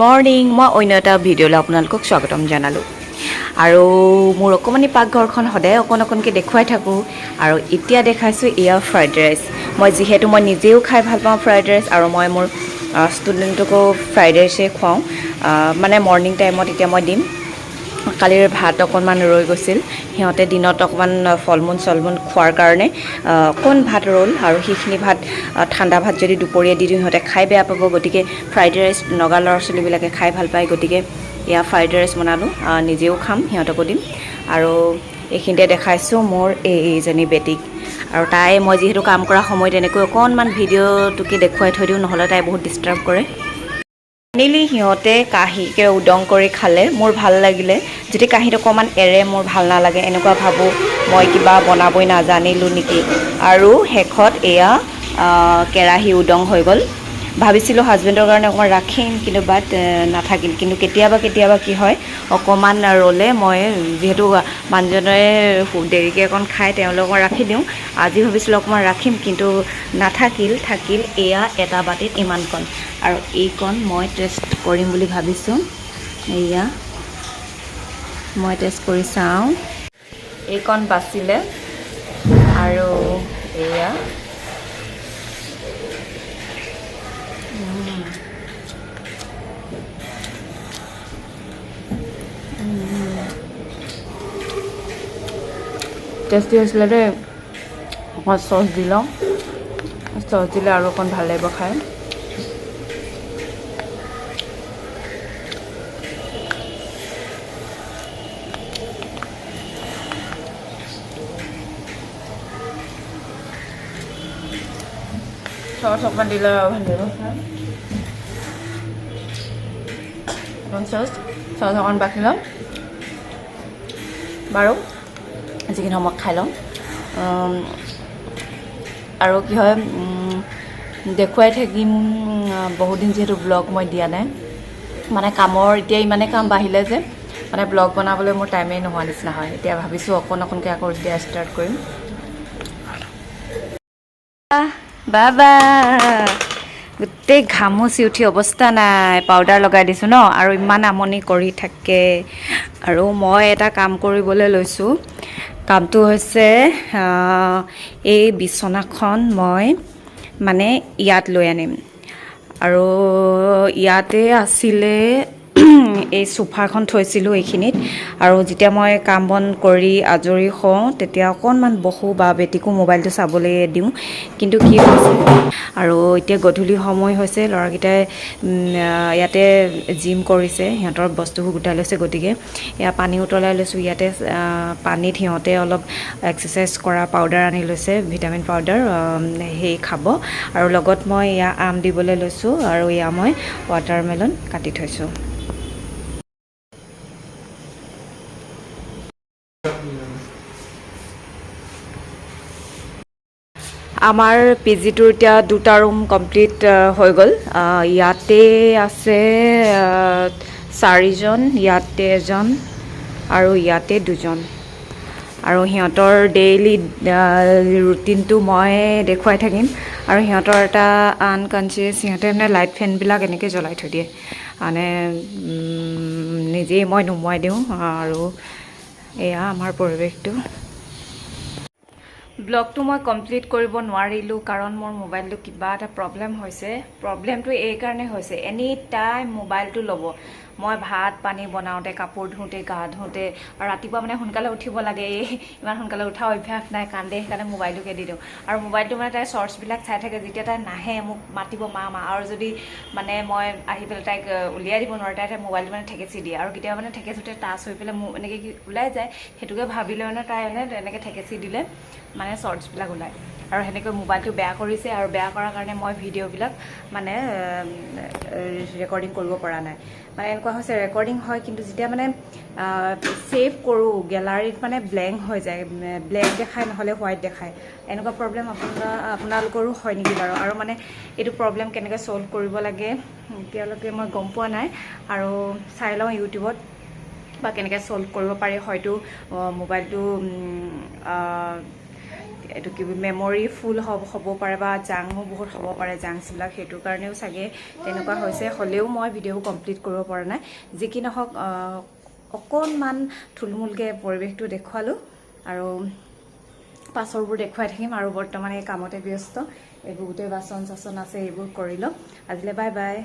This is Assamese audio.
মৰ্নিং মই অন্য এটা ভিডিঅ'লৈ আপোনালোকক স্বাগতম জনালোঁ আৰু মোৰ অকণমানি পাকঘৰখন সদায় অকণকৈ দেখুৱাই থাকোঁ আৰু এতিয়া দেখাইছোঁ এয়া ফ্ৰাইড ৰাইচ যিহেতু মই নিজেও খাই ভাল পাওঁ ফ্ৰাইড ৰাইচ আৰু মই মোৰ ষ্টুডেণ্টকো ফ্ৰাইড ৰাইচেই খুৱাওঁ মানে মৰ্নিং টাইমত এতিয়া মই দিম কালিৰ ভাত অকণমান ৰৈ গৈছিল সিহঁতে দিনত অকণমান ফল মূল খোৱাৰ কাৰণে অকণ ভাত ৰ'ল আৰু সেইখিনি ভাত ঠাণ্ডা ভাত যদি দুপৰীয়া দি দিওঁ সিহঁতে খাই বেয়া পাব গতিকে ফ্ৰাইড ৰাইচ নগা ল'ৰা ছোৱালীবিলাকে খাই ভাল পায় গতিকে এয়া ফ্ৰাইড ৰাইচ বনালোঁ নিজেও খাম সিহঁতকো দিম আৰু এইখিনিতে দেখাইছোঁ মোৰ এইজনী বেটীক আৰু তাই মই যিহেতু কাম কৰা সময়ত এনেকৈ অকণমান ভিডিঅ'টোকে দেখুৱাই থৈ দিওঁ নহ'লে তাই বহুত ডিষ্টাৰ্ব কৰে ফাইনেলি সিহঁতে কাঁহীকে উদং কৰি খালে মোৰ ভাল লাগিলে যদি কাঁহীত অকণমান এৰে মোৰ ভাল নালাগে এনেকুৱা ভাবোঁ মই কিবা বনাবই নাজানিলোঁ নেকি আৰু শেষত এয়া কেৰাহী উদং হৈ গ'ল ভাবিছিলোঁ হাজবেণ্ডৰ কাৰণে অকণমান ৰাখিম কিন্তু বাট নাথাকিল কিন্তু কেতিয়াবা কি হয় অকণমান ৰ'লে মই যিহেতু মানুহজনে দেৰিকৈ অকণ খাই তেওঁলোকক ৰাখি দিওঁ আজি ভাবিছিলোঁ অকণমান ৰাখিম কিন্তু থাকিল এয়া এটা বাতিত ইমানকণ আৰু এইকণ মই টেষ্ট কৰিম বুলি ভাবিছোঁ এয়া মই টেষ্ট কৰি চাওঁ এইকণ বাচিলে আৰু এয়া টেষ্টি হৈছিলে দেই অকণ চচ দি লওঁ চচ দিলে আৰু অকণ ভাল লাগিব খাই চচ অকণমান দিলে আৰু ভাল লাগিব খাই অকণ চচ অকণ বাকি ল'ম বাৰু যিখিনি সময় খাই লওঁ আৰু কি হয় দেখুৱাই থাকিম বহুত দিন যিহেতু ব্লগ মই দিয়া নাই মানে কামৰ এতিয়া ইমানেই কাম বাঢ়িলে যে মানে ব্লগ বনাবলৈ মোৰ টাইমেই নোহোৱা নিচিনা হয় এতিয়া ভাবিছোঁ অকণকৈ আকৌ এতিয়া ষ্টাৰ্ট কৰিম বাবা গোটেই ঘামুচি উঠি অৱস্থা নাই পাউডাৰ লগাই দিছোঁ ন আৰু ইমান আমনি কৰি থাকে আৰু মই এটা কাম কৰিবলৈ লৈছোঁ কামটো হৈছে এই বিচনাখন মই মানে ইয়াত লৈ আনিম আৰু ইয়াতে আছিলে এই চোফাখন থৈছিলোঁ এইখিনিত আৰু যেতিয়া মই কাম বন কৰি আজৰি হওঁ তেতিয়া অকণমান বহোঁ বা বেটীকো মোবাইলটো চাবলৈ দিওঁ কিন্তু কি হৈছে আৰু এতিয়া গধূলি সময় হৈছে ল'ৰাকেইটাই ইয়াতে জিম কৰিছে সিহঁতৰ বস্তুবোৰ গোটাই লৈছে গতিকে এয়া পানী উতলাই লৈছোঁ ইয়াতে পানীত সিহঁতে অলপ এক্সাৰচাইজ কৰা পাউডাৰ আনি লৈছে ভিটামিন পাউডাৰ সেই খাব আৰু লগত মই এয়া আম দিবলৈ লৈছোঁ আৰু এয়া মই ৱাটাৰমেলন কাটি থৈছোঁ আমাৰ পি জিটোৰ এতিয়া 2টা ৰুম কমপ্লিট হৈ গ'ল ইয়াতে আছে 4জন ইয়াতে এজন আৰু ইয়াতে 2জন আৰু সিহঁতৰ ডেইলি ৰুটিনটো মই দেখুৱাই থাকিম আৰু সিহঁতৰ এটা আনকনচিয়াছ সিহঁতে মানে লাইট ফেনবিলাক এনেকৈ জ্বলাই থৈ দিয়ে মানে নিজেই মই নুমুৱাই দিওঁ আৰু এয়া আমাৰ পৰিৱেশটো ব্লগটো মই কমপ্লিট কৰিব নোৱাৰিলোঁ কাৰণ মোৰ মোবাইলটো কিবা এটা প্ৰব্লেম হৈছে প্ৰব্লেমটো এইকাৰণে হৈছে এনি টাইম মোবাইলটো ল'ব মই ভাত পানী বনাওঁতে কাপোৰ ধোওঁতে গা ধোওঁতে আৰু ৰাতিপুৱা মানে সোনকালে উঠিব লাগে ইমান সোনকালে উঠা অভ্যাস নাই কান্দে সেইকাৰণে মোবাইলটোকে দি দিওঁ আৰু মোবাইলটো মানে তাই শ্বৰ্টছবিলাক চাই থাকে যেতিয়া তাই নাহে মোক মাতিব মা আৰু যদি মানে মই আহি পেলাই তাইক উলিয়াই দিব নোৱাৰোঁ তাই মোবাইলটো মানে ঠেকেচি দিয়ে আৰু কেতিয়াবা মানে ঠেকেচোতে টাচ হৈ পেলাই মোৰ এনেকৈ ওলাই যায় সেইটোকে ভাবিলে মানে তাই মানে এনেকৈ ঠেকেচি দিলে মানে শ্বৰ্টছবিলাক ওলায় আৰু সেনেকৈ মোবাইলটো বেয়া কৰিছে আৰু বেয়া কৰাৰ কাৰণে মই ভিডিঅ'বিলাক মানে ৰেকৰ্ডিং কৰিব পৰা নাই মানে এনেকুৱা হৈছে ৰেকৰ্ডিং হয় কিন্তু যেতিয়া মানে ছেভ কৰোঁ গেলাৰীত মানে ব্লেংক হৈ যায় ব্লেংক দেখায় নহ'লে হোৱাইট দেখায় এনেকুৱা প্ৰব্লেম আপোনালোকৰো হয় নেকি বাৰু আৰু মানে এইটো প্ৰব্লেম কেনেকৈ ছল্ভ কৰিব লাগে এতিয়ালৈকে মই গম পোৱা নাই আৰু চাই লওঁ ইউটিউবত বা কেনেকৈ ছল্ভ কৰিব পাৰি হয়তো মোবাইলটো এইটো কি মেমৰি ফুল হ'ব পাৰে বা জাঙো বহুত হ'ব পাৰে জাংছবিলাক সেইটোৰ কাৰণেও চাগে তেনেকুৱা হৈছে হ'লেও মই ভিডিঅ' কমপ্লিট কৰিব পৰা নাই যি কি নহওক অকণমান থুলমূলকৈ পৰিৱেশটো দেখুৱালোঁ আৰু পাছৰবোৰ দেখুৱাই থাকিম আৰু বৰ্তমান এই কামতে ব্যস্ত এইবোৰ গোটেই বাচন চাচন আছে এইবোৰ কৰি ল'ম আজিলৈ বাই বাই